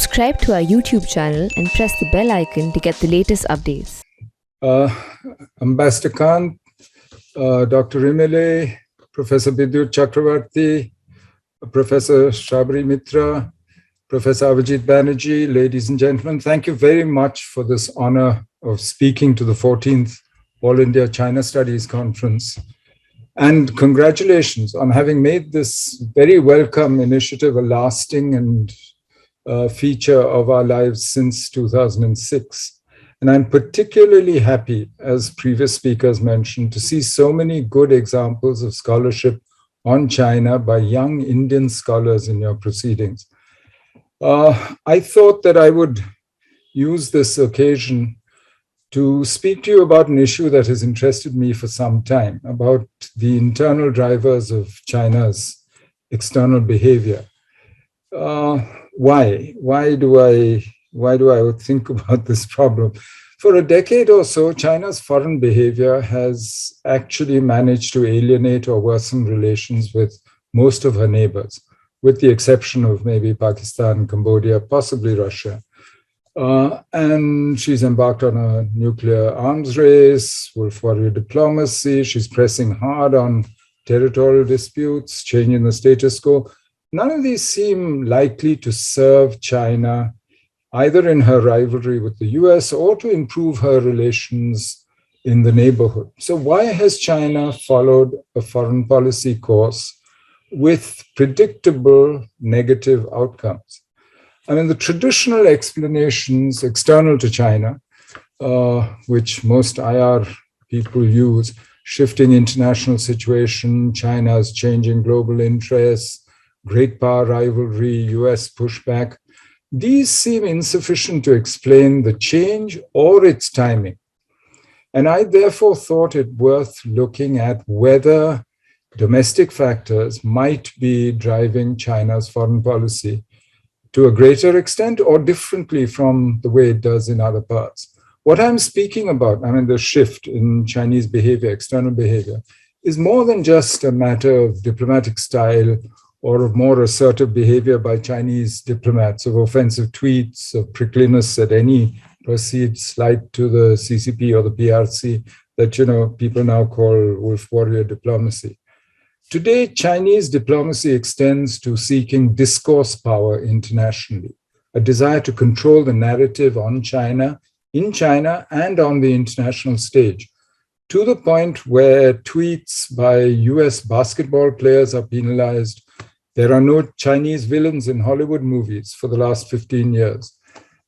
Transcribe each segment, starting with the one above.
Subscribe to our YouTube channel and press the bell icon to get the latest updates. Ambassador Khan, Dr. Rimele, Professor Bidyut Chakravarti, Professor Shabri Mitra, Professor Avijit Banerjee, ladies and gentlemen, thank you very much for this honor of speaking to the 14th All India China Studies Conference. And congratulations on having made this very welcome initiative a lasting and feature of our lives since 2006. And I'm particularly happy, as previous speakers mentioned, to see so many good examples of scholarship on China by young Indian scholars in your proceedings. I thought that I would use this occasion to speak to you about an issue that has interested me for some time, about the internal drivers of China's external behavior. Why? Why do I think about this problem? For a decade or so, China's foreign behavior has actually managed to alienate or worsen relations with most of her neighbors, with the exception of maybe Pakistan, Cambodia, possibly Russia. And she's embarked on a nuclear arms race, wolf warrior diplomacy. She's pressing hard on territorial disputes, changing the status quo. None of these seem likely to serve China either in her rivalry with the US or to improve her relations in the neighborhood. So why has China followed a foreign policy course with predictable negative outcomes? I mean, the traditional explanations external to China, which most IR people use, shifting international situation, China's changing global interests, great power rivalry, US pushback, these seem insufficient to explain the change or its timing. And I therefore thought it worth looking at whether domestic factors might be driving China's foreign policy to a greater extent or differently from the way it does in other parts. What I'm speaking about, I mean, the shift in Chinese behavior, external behavior, is more than just a matter of diplomatic style or of more assertive behavior by Chinese diplomats, of offensive tweets, of prickliness at any perceived slight to the CCP or the PRC that, people now call wolf warrior diplomacy. Today, Chinese diplomacy extends to seeking discourse power internationally, a desire to control the narrative on China, in China, and on the international stage, to the point where tweets by US basketball players are penalized. There are no Chinese villains in Hollywood movies for the last 15 years.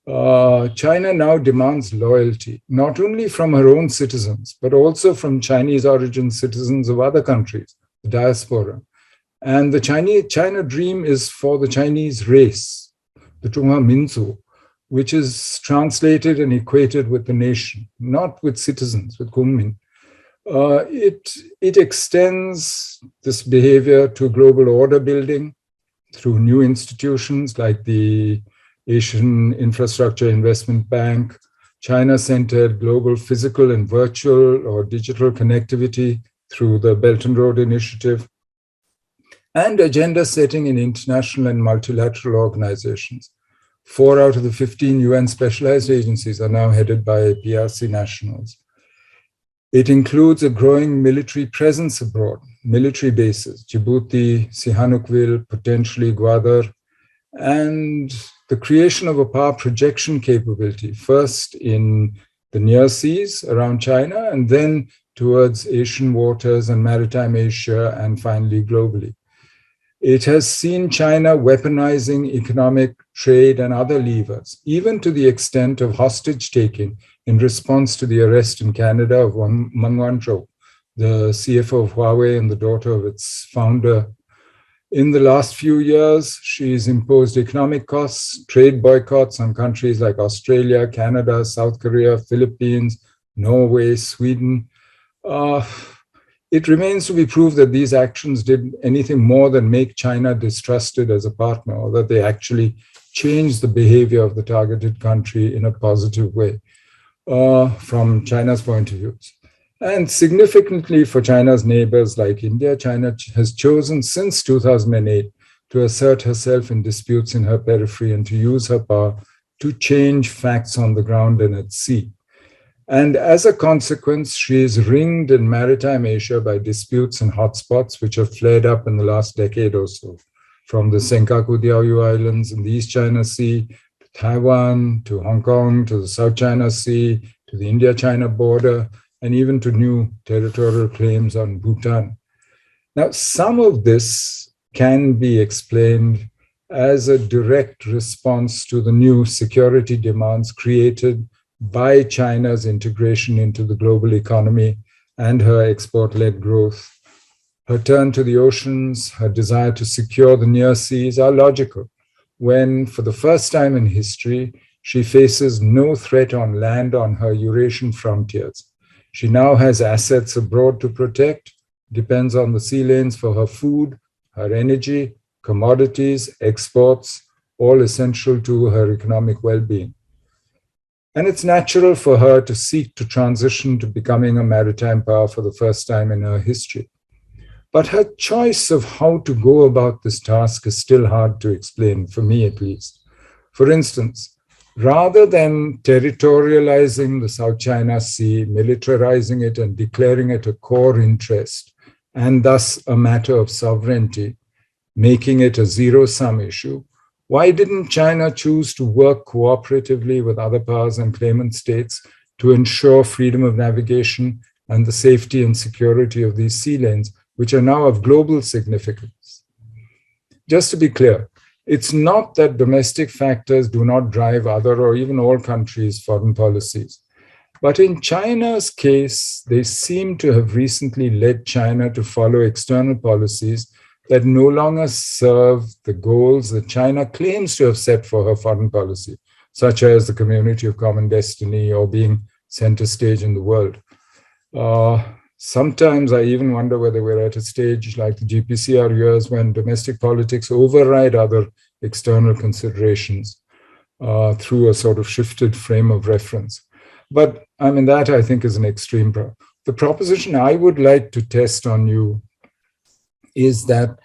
China now demands loyalty, not only from her own citizens, but also from Chinese origin citizens of other countries, the diaspora. And the China dream is for the Chinese race, the Zhonghua Minzu, which is translated and equated with the nation, not with citizens, with Kunmin. It extends this behavior to global order building through new institutions like the Asian Infrastructure Investment Bank, China-centered global physical and virtual or digital connectivity through the Belt and Road Initiative, and agenda setting in international and multilateral organizations. 4 out of the 15 UN specialized agencies are now headed by PRC nationals. It includes a growing military presence abroad, military bases, Djibouti, Sihanoukville, potentially Gwadar, and the creation of a power projection capability, first in the near seas around China, and then towards Asian waters and maritime Asia, and finally globally. It has seen China weaponizing economic, trade, and other levers, even to the extent of hostage-taking in response to the arrest in Canada of Meng Wanzhou, the CFO of Huawei and the daughter of its founder. In the last few years, she's imposed economic costs, trade boycotts on countries like Australia, Canada, South Korea, Philippines, Norway, Sweden. It remains to be proved that these actions did anything more than make China distrusted as a partner, or that they actually changed the behavior of the targeted country in a positive way from China's point of view. And significantly for China's neighbors like India, China has chosen since 2008 to assert herself in disputes in her periphery and to use her power to change facts on the ground and at sea. And as a consequence, she is ringed in maritime Asia by disputes and hotspots which have flared up in the last decade or so, from the Senkaku Diaoyu Islands in the East China Sea, to Taiwan, to Hong Kong, to the South China Sea, to the India-China border, and even to new territorial claims on Bhutan. Now, some of this can be explained as a direct response to the new security demands created by China's integration into the global economy and her export-led growth. Her turn to the oceans, her desire to secure the near seas are logical when, for the first time in history, she faces no threat on land on her Eurasian frontiers. She now has assets abroad to protect, depends on the sea lanes for her food, her energy, commodities, exports, all essential to her economic well-being. And it's natural for her to seek to transition to becoming a maritime power for the first time in her history. But her choice of how to go about this task is still hard to explain, for me at least. For instance, rather than territorializing the South China Sea, militarizing it and declaring it a core interest, and thus a matter of sovereignty, making it a zero-sum issue, why didn't China choose to work cooperatively with other powers and claimant states to ensure freedom of navigation and the safety and security of these sea lanes, which are now of global significance? Just to be clear, it's not that domestic factors do not drive other or even all countries' foreign policies. But in China's case, they seem to have recently led China to follow external policies that no longer serve the goals that China claims to have set for her foreign policy, such as the community of common destiny or being center stage in the world. Sometimes I even wonder whether we're at a stage like the GPCR years when domestic politics override other external considerations through a sort of shifted frame of reference. But I mean, that I think is an extreme. The proposition I would like to test on you is that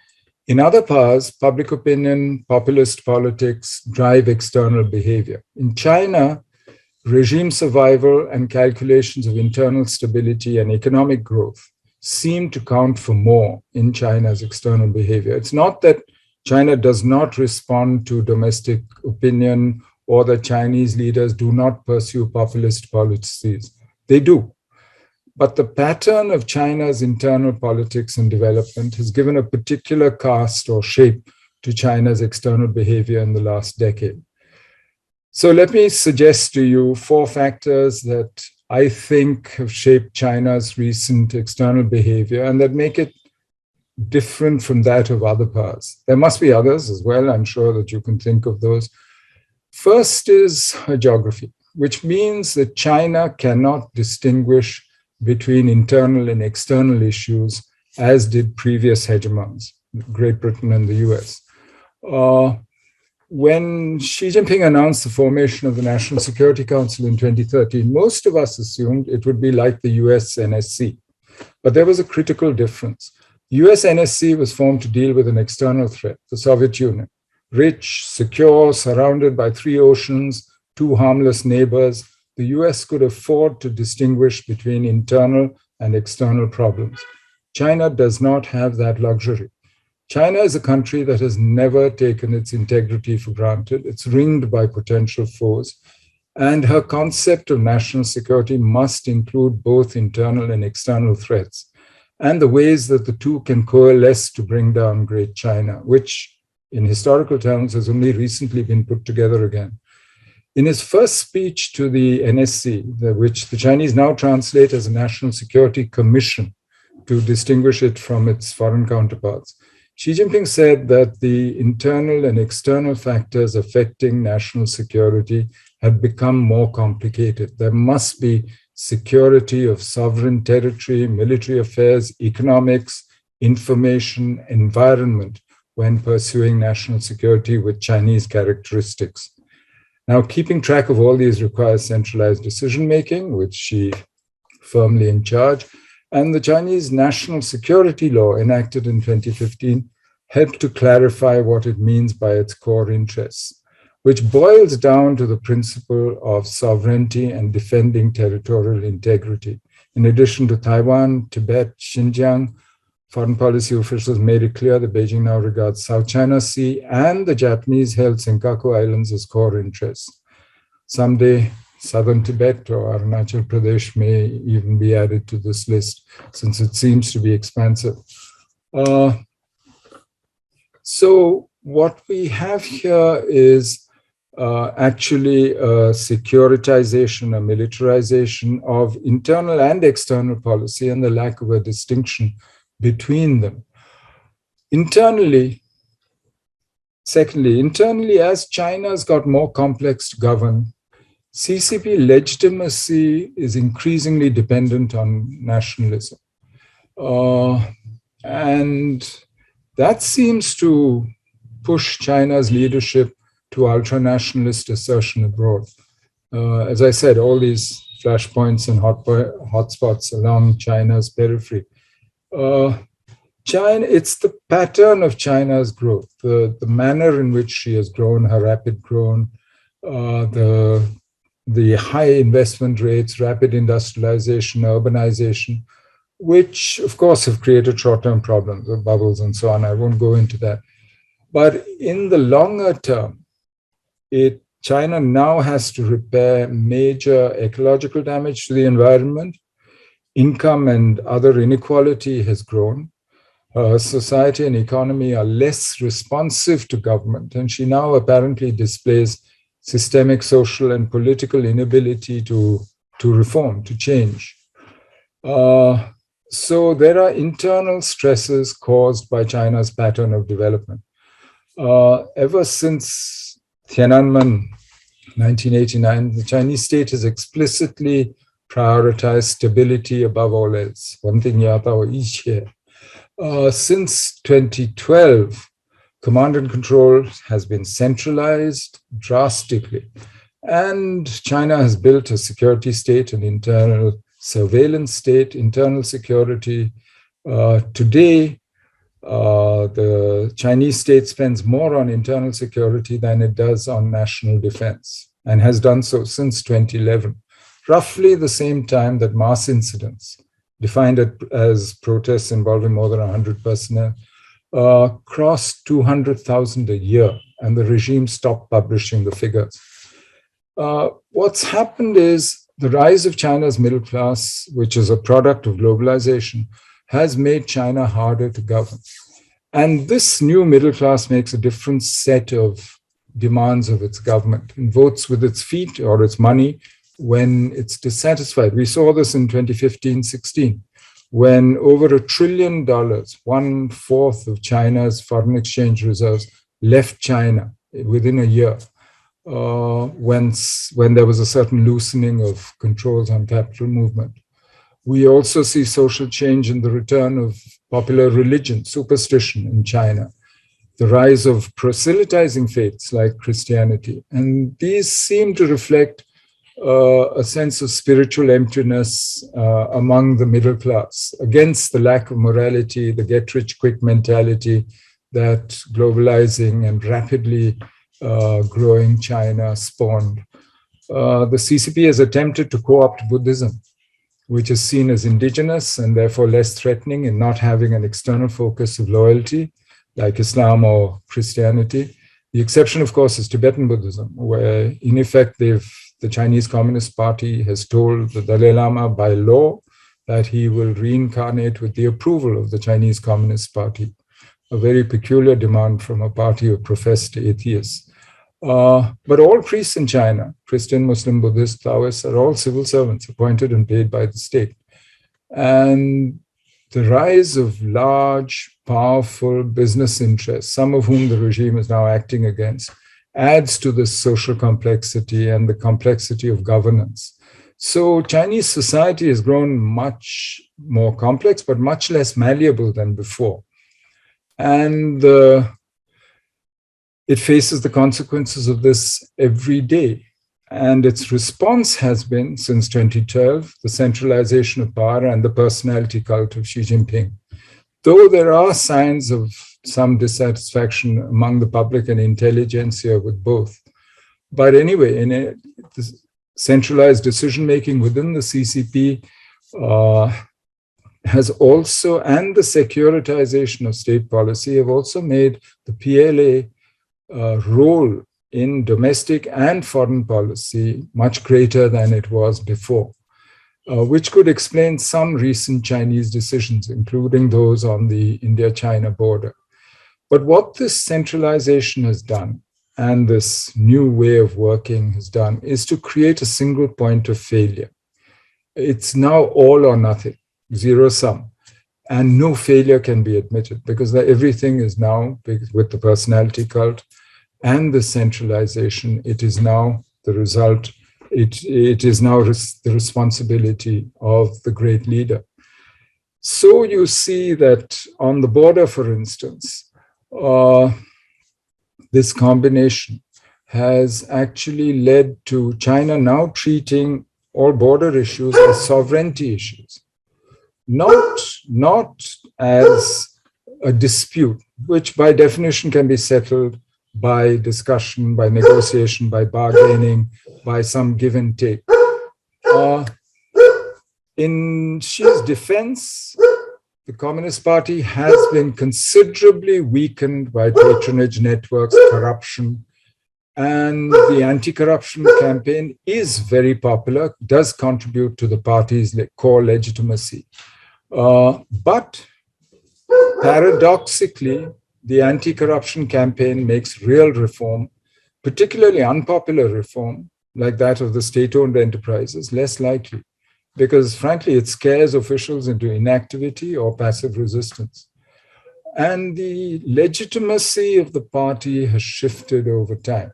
in other powers, public opinion, populist politics drive external behavior. In China, regime survival and calculations of internal stability and economic growth seem to count for more in China's external behavior. It's not that China does not respond to domestic opinion or that Chinese leaders do not pursue populist policies. They do. But the pattern of China's internal politics and development has given a particular cast or shape to China's external behavior in the last decade. So let me suggest to you 4 factors that I think have shaped China's recent external behavior and that make it different from that of other powers. There must be others as well. I'm sure that you can think of those. First is her geography, which means that China cannot distinguish between internal and external issues, as did previous hegemons, Great Britain and the US. When Xi Jinping announced the formation of the National Security Council in 2013, most of us assumed it would be like the US NSC. But there was a critical difference. The US NSC was formed to deal with an external threat, the Soviet Union. Rich, secure, surrounded by 3 oceans, 2 harmless neighbors, the US could afford to distinguish between internal and external problems. China does not have that luxury. China is a country that has never taken its integrity for granted. It's ringed by potential foes. And her concept of national security must include both internal and external threats, and the ways that the two can coalesce to bring down Great China, which in historical terms has only recently been put together again. In his first speech to the NSC, which the Chinese now translate as a National Security Commission to distinguish it from its foreign counterparts, Xi Jinping said that the internal and external factors affecting national security had become more complicated. There must be security of sovereign territory, military affairs, economics, information, environment when pursuing national security with Chinese characteristics. Now, keeping track of all these requires centralized decision-making, which Xi firmly in charge, and the Chinese national security law enacted in 2015 help to clarify what it means by its core interests, which boils down to the principle of sovereignty and defending territorial integrity. In addition to Taiwan, Tibet, Xinjiang, foreign policy officials made it clear that Beijing now regards South China Sea and the Japanese-held Senkaku Islands as core interests. Someday, southern Tibet or Arunachal Pradesh may even be added to this list, since it seems to be expansive. So what we have here is actually a securitization, a militarization of internal and external policy and the lack of a distinction between them. Internally, as China's got more complex to govern, CCP legitimacy is increasingly dependent on nationalism. And that seems to push China's leadership to ultra-nationalist assertion abroad. As I said, all these flashpoints and hotspots along China's periphery. It's the pattern of China's growth, the manner in which she has grown, her rapid growth, the high investment rates, rapid industrialization, urbanization, which of course have created short-term problems, bubbles and so on. I won't go into that. But in the longer term, China now has to repair major ecological damage to the environment. Income and other inequality has grown. Society and economy are less responsive to government, and she now apparently displays systemic social and political inability to reform, to change. So there are internal stresses caused by China's pattern of development. Ever since Tiananmen, 1989, the Chinese state has explicitly prioritized stability above all else. Since 2012, command and control has been centralized drastically. And China has built a security state, an internal surveillance state, internal security. Today, the Chinese state spends more on internal security than it does on national defense, and has done so since 2011, roughly the same time that mass incidents, defined as protests involving more than 100 personnel, crossed 200,000 a year, and the regime stopped publishing the figures. What's happened is the rise of China's middle class, which is a product of globalization, has made China harder to govern. And this new middle class makes a different set of demands of its government and votes with its feet or its money when it's dissatisfied. We saw this in 2015-16, when over $1 trillion, 1/4 of China's foreign exchange reserves, left China within a year, when there was a certain loosening of controls on capital movement. We also see social change in the return of popular religion, superstition in China, the rise of proselytizing faiths like Christianity. And these seem to reflect a sense of spiritual emptiness among the middle class, against the lack of morality, the get-rich-quick mentality that globalizing and rapidly growing China spawned. The CCP has attempted to co-opt Buddhism, which is seen as indigenous and therefore less threatening and not having an external focus of loyalty like Islam or Christianity. The exception, of course, is Tibetan Buddhism, where in effect the Chinese Communist Party has told the Dalai Lama by law that he will reincarnate with the approval of the Chinese Communist Party, a very peculiar demand from a party of professed atheists. But all priests in China, Christian, Muslim, Buddhist, Taoists, are all civil servants appointed and paid by the state. And the rise of large, powerful business interests, some of whom the regime is now acting against, adds to this social complexity and the complexity of governance. So Chinese society has grown much more complex, but much less malleable than before. And it faces the consequences of this every day. And its response has been, since 2012, the centralization of power and the personality cult of Xi Jinping. Though there are signs of some dissatisfaction among the public and intelligentsia with both. But anyway, the centralized decision-making within the CCP has also, and the securitization of state policy have also made the PLA role in domestic and foreign policy much greater than it was before, which could explain some recent Chinese decisions, including those on the India-China border. But what this centralization has done, and this new way of working has done, is to create a single point of failure. It's now all or nothing, zero sum. And no failure can be admitted, because everything is now, with the personality cult and the centralization, it is now the result, it is now the responsibility of the great leader. So you see that on the border, for instance, this combination has actually led to China now treating all border issues as sovereignty issues, not as a dispute, which by definition can be settled by discussion, by negotiation, by bargaining, by some give and take. In Xi's defense, the Communist Party has been considerably weakened by patronage networks, corruption, and the anti-corruption campaign is very popular, does contribute to the party's core legitimacy. But paradoxically, the anti-corruption campaign makes real reform, particularly unpopular reform, like that of the state-owned enterprises, less likely, because frankly, it scares officials into inactivity or passive resistance. And the legitimacy of the party has shifted over time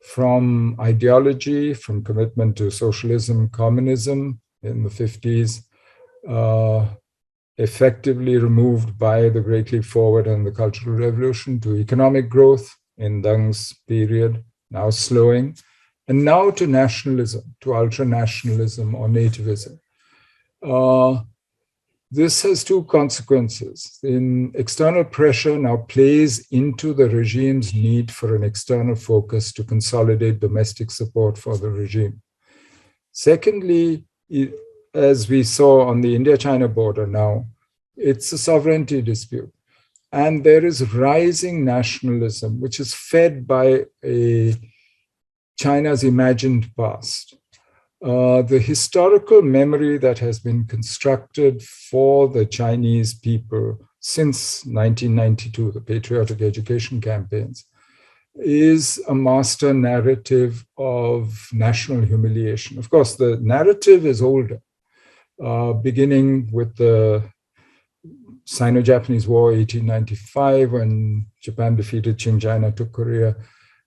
from ideology, from commitment to socialism, communism in the 50s, effectively removed by the Great Leap Forward and the Cultural Revolution, to economic growth in Deng's period, now slowing, and now to nationalism, to ultra-nationalism or nativism. This has two consequences. External pressure now plays into the regime's need for an external focus to consolidate domestic support for the regime. Secondly, as we saw on the India-China border now, it's a sovereignty dispute. And there is rising nationalism, which is fed by China's imagined past. The historical memory that has been constructed for the Chinese people since 1992, the patriotic education campaigns, is a master narrative of national humiliation. Of course, the narrative is older, beginning with the Sino-Japanese War, 1895, when Japan defeated Qing China, took Korea.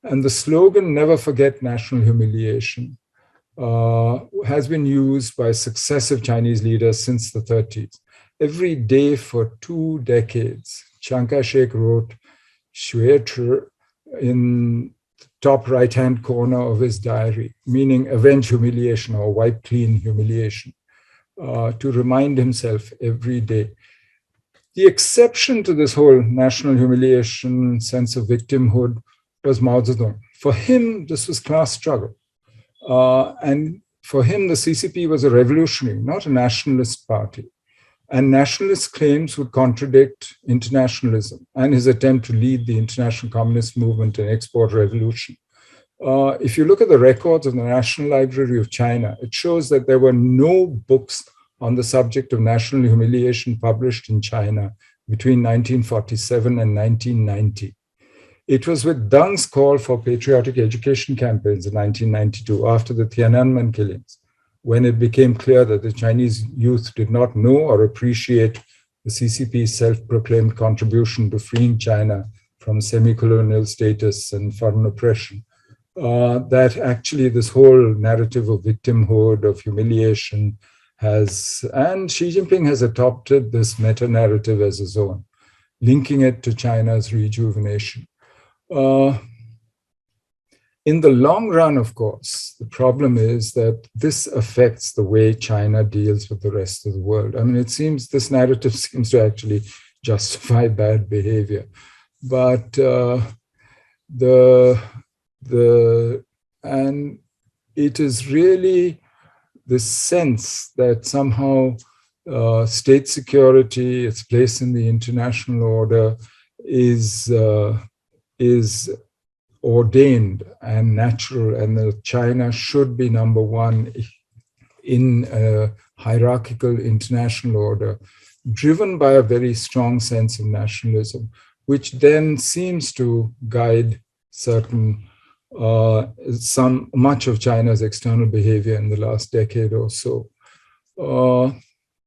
And the slogan, "Never forget national humiliation," has been used by successive Chinese leaders since the 30s. Every day for 2 decades, Chiang Kai-shek wrote "Shuechi" in the top right-hand corner of his diary, meaning avenge humiliation or wipe clean humiliation, to remind himself every day. The exception to this whole national humiliation sense of victimhood was Mao Zedong. For him, this was class struggle. And for him, the CCP was a revolutionary, not a nationalist party. And nationalist claims would contradict internationalism and his attempt to lead the international communist movement and export revolution. If you look at the records of the National Library of China, it shows that there were no books on the subject of national humiliation published in China between 1947 and 1990. It was with Deng's call for patriotic education campaigns in 1992, after the Tiananmen killings, when it became clear that the Chinese youth did not know or appreciate the CCP's self-proclaimed contribution to freeing China from semi-colonial status and foreign oppression, that actually this whole narrative of victimhood, of humiliation, and Xi Jinping has adopted this meta-narrative as his own, linking it to China's rejuvenation. In the long run, of course, the problem is that this affects the way China deals with the rest of the world. I mean, it seems this narrative seems to actually justify bad behavior. but the and it is really the sense that somehow state security, its place in the international order, is ordained and natural, and that China should be number one in a hierarchical international order, driven by a very strong sense of nationalism, which then seems to guide much of China's external behavior in the last decade or so.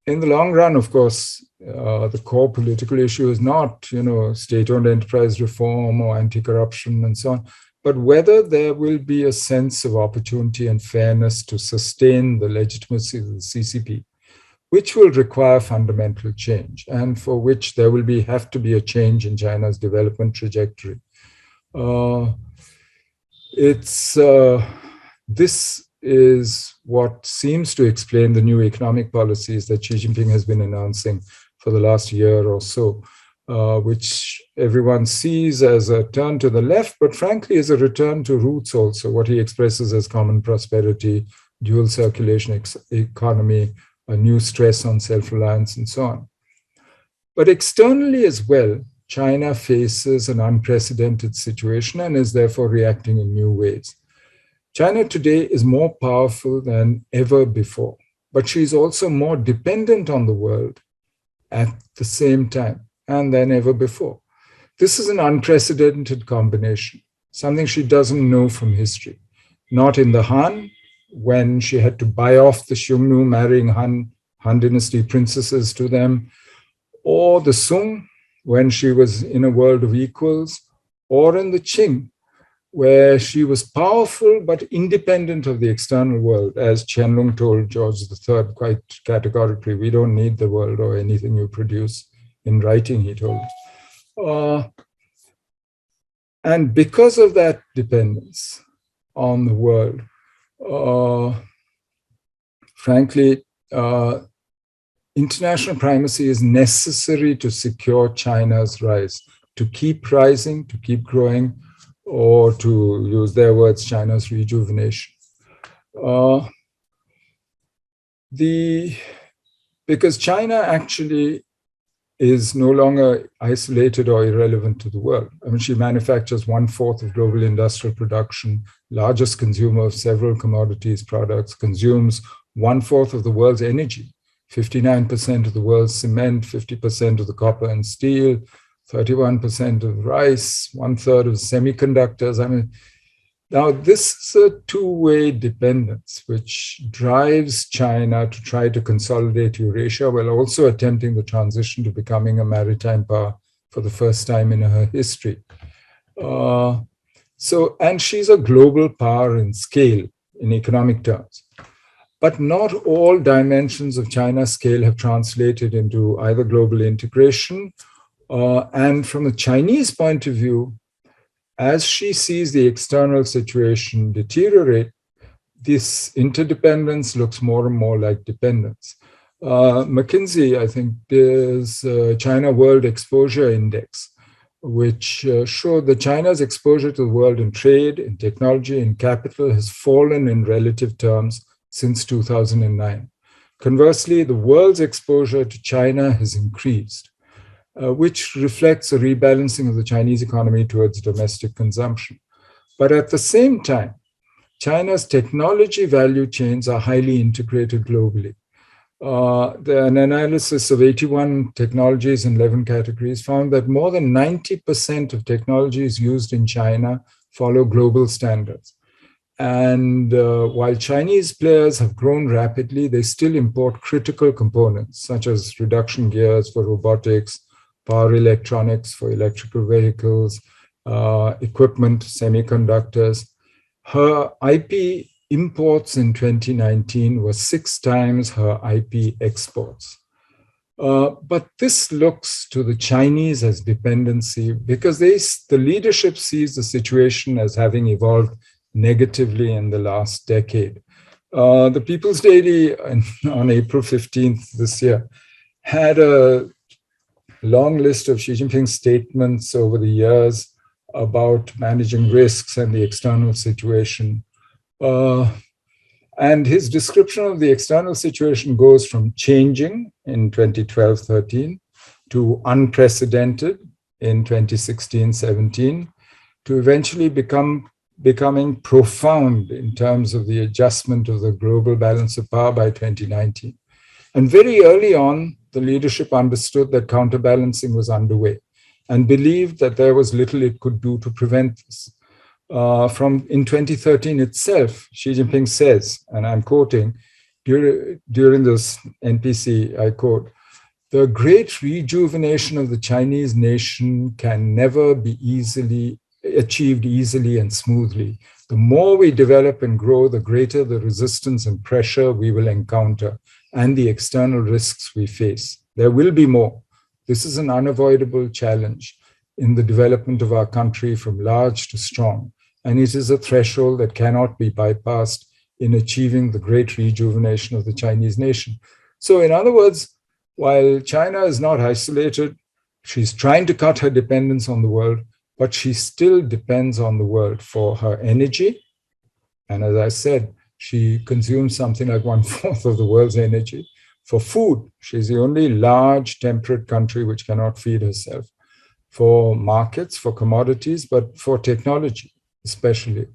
In the long run, of course, the core political issue is not, state-owned enterprise reform or anti-corruption and so on, but whether there will be a sense of opportunity and fairness to sustain the legitimacy of the CCP, which will require fundamental change, and for which there will have to be a change in China's development trajectory. This is what seems to explain the new economic policies that Xi Jinping has been announcing for the last year or so, which everyone sees as a turn to the left, but frankly is a return to roots also, what he expresses as common prosperity, dual circulation economy, a new stress on self-reliance, and so on. But externally as well, China faces an unprecedented situation and is therefore reacting in new ways. China today is more powerful than ever before, but she is also more dependent on the world at the same time and than ever before. This is an unprecedented combination, something she doesn't know from history. Not in the Han, when she had to buy off the Xiongnu, marrying Han dynasty princesses to them, or the Sung, when she was in a world of equals, or in the Qing, where she was powerful but independent of the external world, as Qianlong told George III quite categorically, we don't need the world or anything you produce. In writing, he told. And because of that dependence on the world, frankly, international primacy is necessary to secure China's rise, to keep rising, to keep growing, or to use their words, China's rejuvenation. Because China actually is no longer isolated or irrelevant to the world. I mean, she manufactures 1/4 of global industrial production, largest consumer of several commodities products, consumes 1/4 of the world's energy, 59% of the world's cement, 50% of the copper and steel, 31% of rice, 1/3 of semiconductors. I mean, now this is a two-way dependence, which drives China to try to consolidate Eurasia while also attempting the transition to becoming a maritime power for the first time in her history. And she's a global power in scale, in economic terms. But not all dimensions of China's scale have translated into either global integration, and from the Chinese point of view, as she sees the external situation deteriorate, this interdependence looks more and more like dependence. McKinsey, I think, there's a China World Exposure Index, which showed that China's exposure to the world in trade, in technology, in capital has fallen in relative terms since 2009. Conversely, the world's exposure to China has increased, which reflects a rebalancing of the Chinese economy towards domestic consumption. But at the same time, China's technology value chains are highly integrated globally. An analysis of 81 technologies in 11 categories found that more than 90% of technologies used in China follow global standards. And while Chinese players have grown rapidly, they still import critical components, such as reduction gears for robotics, power electronics for electrical vehicles, equipment, semiconductors. Her IP imports in 2019 were 6 times her IP exports. But this looks to the Chinese as dependency because the leadership sees the situation as having evolved negatively in the last decade. The People's Daily on April 15th this year had a long list of Xi Jinping's statements over the years about managing risks and the external situation. And his description of the external situation goes from changing in 2012-13 to unprecedented in 2016-17 to eventually becoming profound in terms of the adjustment of the global balance of power by 2019. And very early on, the leadership understood that counterbalancing was underway and believed that there was little it could do to prevent this. In 2013 itself, Xi Jinping says, and I'm quoting, during this NPC, I quote, "The great rejuvenation of the Chinese nation can never be achieved easily and smoothly. The more we develop and grow, the greater the resistance and pressure we will encounter and the external risks we face. There will be more. This is an unavoidable challenge in the development of our country from large to strong, and it is a threshold that cannot be bypassed in achieving the great rejuvenation of the Chinese nation." So in other words, while China is not isolated, she's trying to cut her dependence on the world, but she still depends on the world for her energy. And as I said, she consumes something like 1/4 of the world's energy. For food, she's the only large temperate country which cannot feed herself. For markets, for commodities, but for technology especially.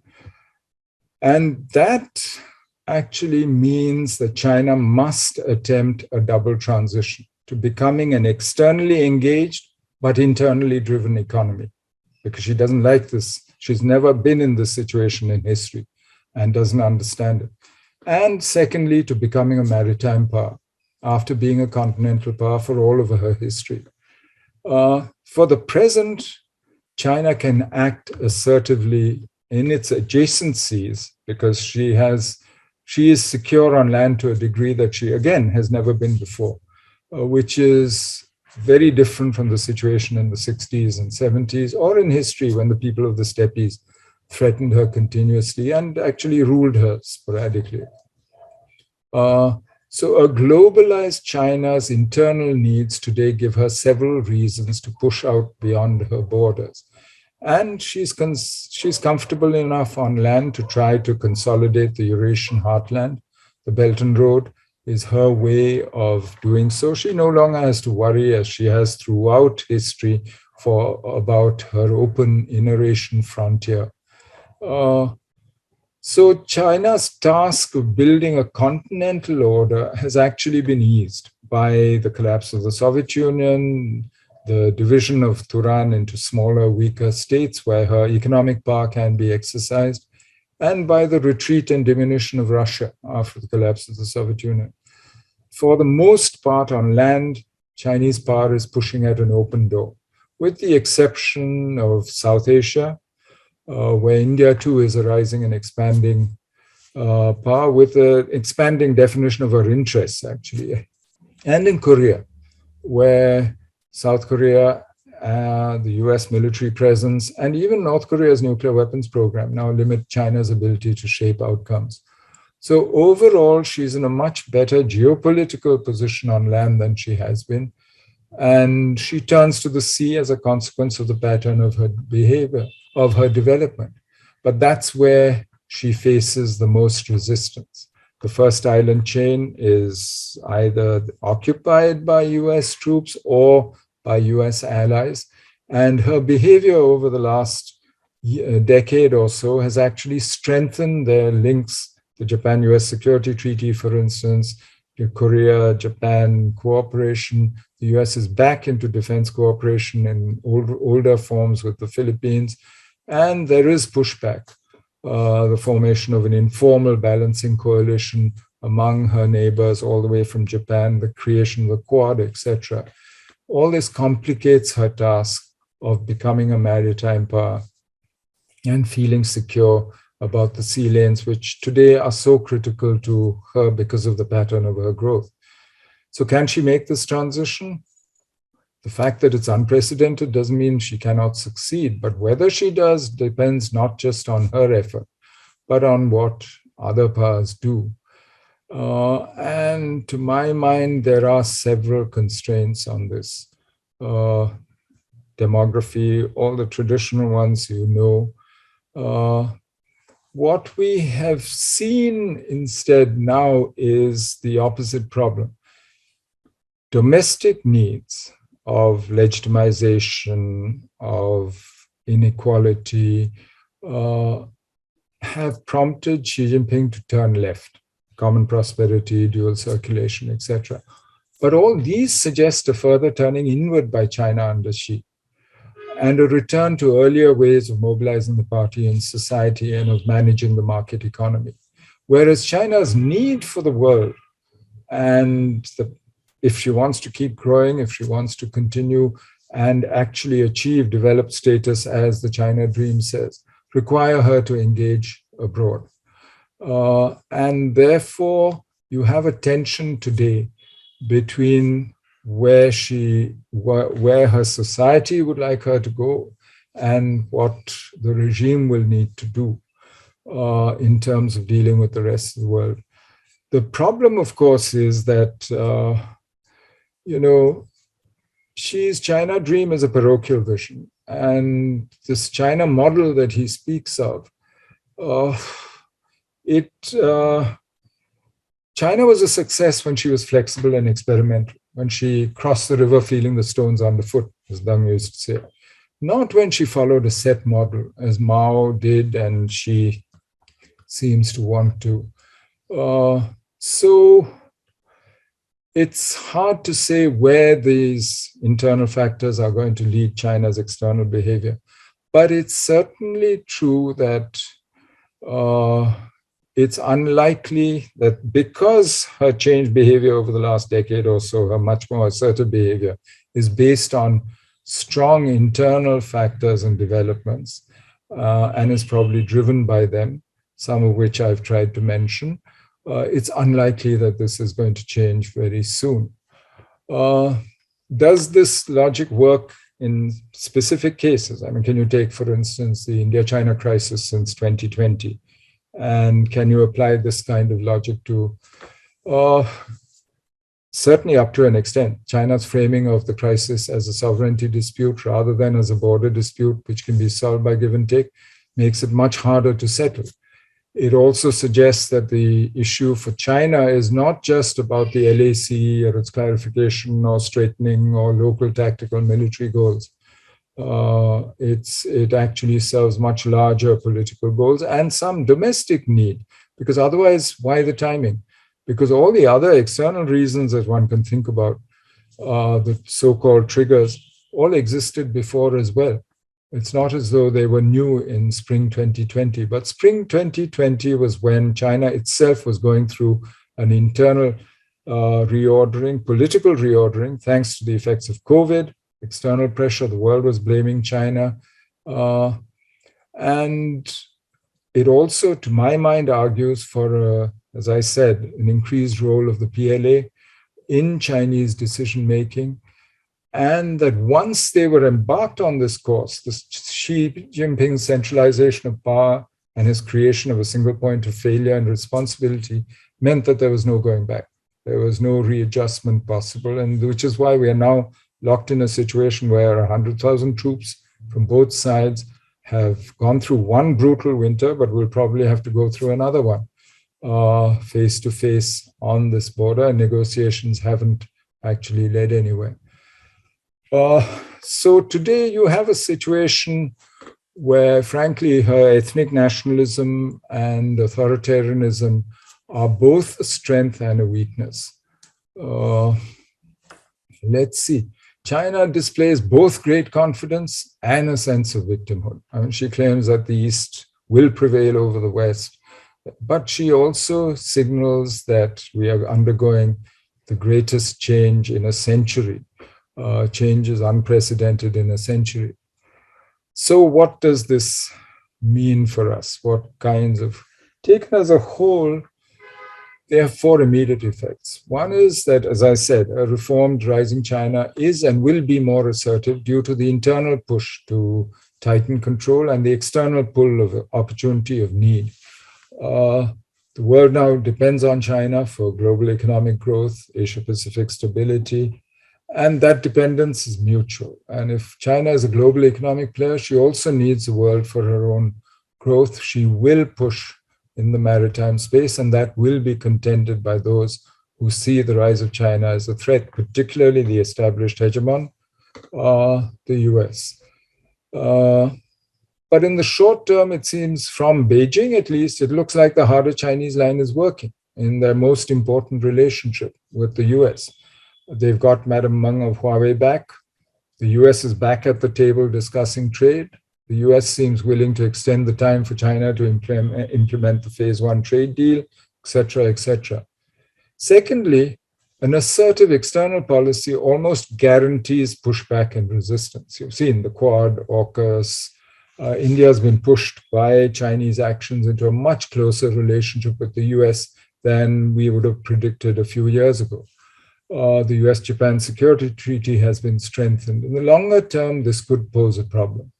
And that actually means that China must attempt a double transition to becoming an externally engaged but internally driven economy, because she doesn't like this. She's never been in this situation in history and doesn't understand it. And secondly, to becoming a maritime power after being a continental power for all of her history. For the present, China can act assertively in its adjacencies because she is secure on land to a degree that she, again, has never been before, which is very different from the situation in the 60s and 70s or in history when the people of the steppes threatened her continuously and actually ruled her sporadically. So a globalized China's internal needs today give her several reasons to push out beyond her borders. And she's comfortable enough on land to try to consolidate the Eurasian heartland. The Belt and Road is her way of doing so. She no longer has to worry, as she has throughout history, about her open inner-Asian frontier. So China's task of building a continental order has actually been eased by the collapse of the Soviet Union, the division of Turan into smaller, weaker states where her economic power can be exercised, and by the retreat and diminution of Russia after the collapse of the Soviet Union. For the most part on land, Chinese power is pushing at an open door, with the exception of South Asia, where India too is a rising and expanding power with an expanding definition of her interests, actually. And in Korea, where South Korea, the US military presence, and even North Korea's nuclear weapons program now limit China's ability to shape outcomes. So overall, she's in a much better geopolitical position on land than she has been. And she turns to the sea as a consequence of the pattern of her behavior, of her development. But that's where she faces the most resistance. The first island chain is either occupied by US troops or by US allies. And her behavior over the last decade or so has actually strengthened their links. The Japan-US Security Treaty, for instance, the Korea-Japan cooperation. The US is back into defense cooperation in older forms with the Philippines. And there is pushback, the formation of an informal balancing coalition among her neighbors, all the way from Japan, the creation of the Quad, etc. All this complicates her task of becoming a maritime power and feeling secure about the sea lanes, which today are so critical to her because of the pattern of her growth. So can she make this transition? The fact that it's unprecedented doesn't mean she cannot succeed, but whether she does depends not just on her effort, but on what other powers do. And to my mind, there are several constraints on this. demography, all the traditional ones you know. What we have seen instead now is the opposite problem. Domestic needs of legitimization, of inequality, have prompted Xi Jinping to turn left, common prosperity, dual circulation, etc. But all these suggest a further turning inward by China under Xi, and a return to earlier ways of mobilizing the party and society and of managing the market economy. Whereas China's need for the world, and if she wants to keep growing, if she wants to continue and actually achieve developed status as the China dream says, require her to engage abroad. And therefore, you have a tension today between where her society would like her to go and what the regime will need to do in terms of dealing with the rest of the world. The problem, of course, is that, Xi's China dream is a parochial vision. And this China model that he speaks of, China was a success when she was flexible and experimental, when she crossed the river feeling the stones underfoot, as Deng used to say. Not when she followed a set model, as Mao did and she seems to want to. So it's hard to say where these internal factors are going to lead China's external behavior. But it's certainly true that it's unlikely that because her changed behavior over the last decade or so, her much more assertive behavior is based on strong internal factors and developments, and is probably driven by them, some of which I've tried to mention. It's unlikely that this is going to change very soon. Does this logic work in specific cases? I mean, can you take, for instance, the India-China crisis since 2020? And can you apply this kind of logic to, certainly up to an extent, China's framing of the crisis as a sovereignty dispute rather than as a border dispute, which can be solved by give and take, makes it much harder to settle. It also suggests that the issue for China is not just about the LAC or its clarification or straightening or local tactical military goals. It actually serves much larger political goals and some domestic need, because otherwise, why the timing? Because all the other external reasons that one can think about, the so-called triggers, all existed before as well. It's not as though they were new in spring 2020, but spring 2020 was when China itself was going through an internal reordering, political reordering, thanks to the effects of COVID, external pressure. The world was blaming China. And it also, to my mind, argues for, as I said, an increased role of the PLA in Chinese decision-making. And that once they were embarked on this course, this Xi Jinping's centralization of power and his creation of a single point of failure and responsibility meant that there was no going back. There was no readjustment possible, and which is why we are now locked in a situation where 100,000 troops from both sides have gone through one brutal winter, but will probably have to go through another one face to face on this border, and negotiations haven't actually led anywhere. So today you have a situation where, frankly, her ethnic nationalism and authoritarianism are both a strength and a weakness. Let's see. China displays both great confidence and a sense of victimhood. I mean, she claims that the East will prevail over the West, but she also signals that we are undergoing the greatest change in a century. Change is unprecedented in a century. So what does this mean for us? What kinds of, taken as a whole, there are four immediate effects. One is that, as I said, a reformed rising China is and will be more assertive due to the internal push to tighten control and the external pull of opportunity of need. The world now depends on China for global economic growth, Asia-Pacific stability, And that dependence is mutual. And if China is a global economic player, she also needs the world for her own growth. She will push in the maritime space, and that will be contended by those who see the rise of China as a threat, particularly the established hegemon, the US. But in the short term, it seems from Beijing, at least, it looks like the harder Chinese line is working in their most important relationship with the US. They've got Madam Meng of Huawei back. The US is back at the table discussing trade. The US seems willing to extend the time for China to implement the phase one trade deal, etc., etc. Secondly, an assertive external policy almost guarantees pushback and resistance. You've seen the Quad, AUKUS. India has been pushed by Chinese actions into a much closer relationship with the US than we would have predicted a few years ago. The US-Japan Security Treaty has been strengthened. In the longer term, this could pose a problem.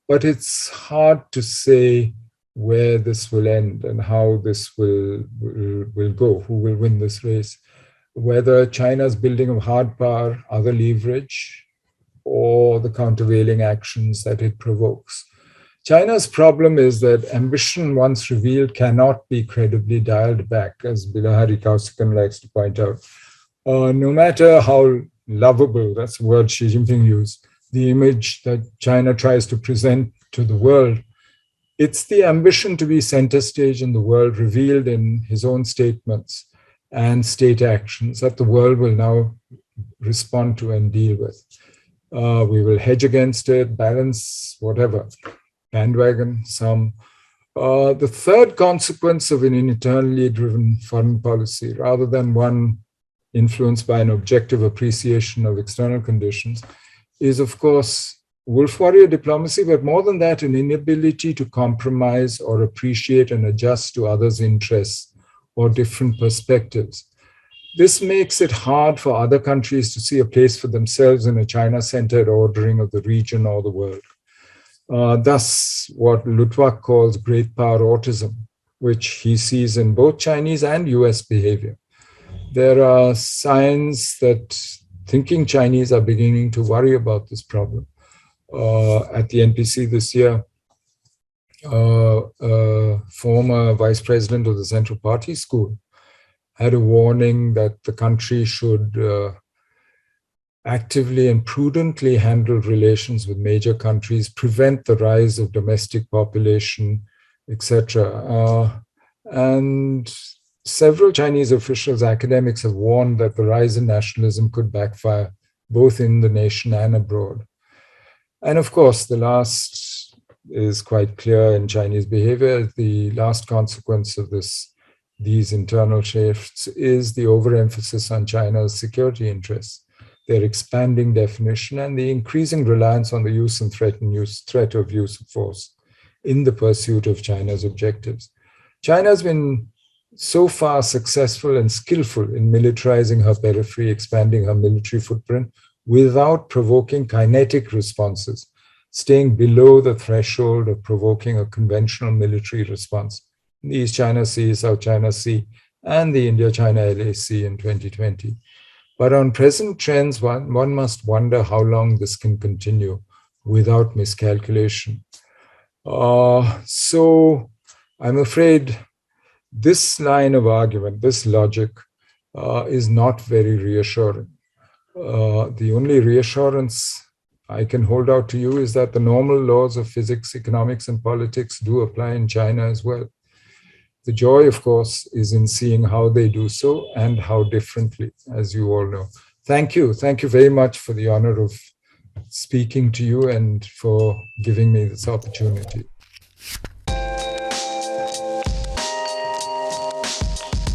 But it's hard to say where this will end and how this will go, who will win this race, whether China's building of hard power, other leverage, or the countervailing actions that it provokes. China's problem is that ambition, once revealed, cannot be credibly dialed back, as Bilahari Kausikan likes to point out. No matter how lovable, that's the word Xi Jinping used, the image that China tries to present to the world, it's the ambition to be center stage in the world revealed in his own statements and state actions that the world will now respond to and deal with. We will hedge against it, balance, whatever, bandwagon, some. The third consequence of an internally driven foreign policy, rather than one influenced by an objective appreciation of external conditions, is, of course, wolf warrior diplomacy, but more than that, an inability to compromise or appreciate and adjust to others' interests or different perspectives. This makes it hard for other countries to see a place for themselves in a China-centered ordering of the region or the world. Thus, what Luttwak calls great power autism, which he sees in both Chinese and US behavior. There are signs that thinking Chinese are beginning to worry about this problem. At the NPC this year, former vice president of the Central Party School had a warning that the country should actively and prudently handle relations with major countries, prevent the rise of domestic population, etc. And several Chinese officials, academics have warned that the rise in nationalism could backfire both in the nation and abroad. And of course, the last is quite clear in Chinese behavior. The last consequence of these internal shifts is the overemphasis on China's security interests, their expanding definition, and the increasing reliance on the use and threat of use of force in the pursuit of China's objectives. China has been so far successful and skillful in militarizing her periphery, expanding her military footprint without provoking kinetic responses, staying below the threshold of provoking a conventional military response in the East China Sea, South China Sea, and the India-China LAC in 2020. But on present trends, one must wonder how long this can continue without miscalculation. So I'm afraid this line of argument, this logic, is not very reassuring. The only reassurance I can hold out to you is that the normal laws of physics, economics, and politics do apply in China as well. The joy, of course, is in seeing how they do so and how differently, as you all know. Thank you. Thank you very much for the honor of speaking to you and for giving me this opportunity.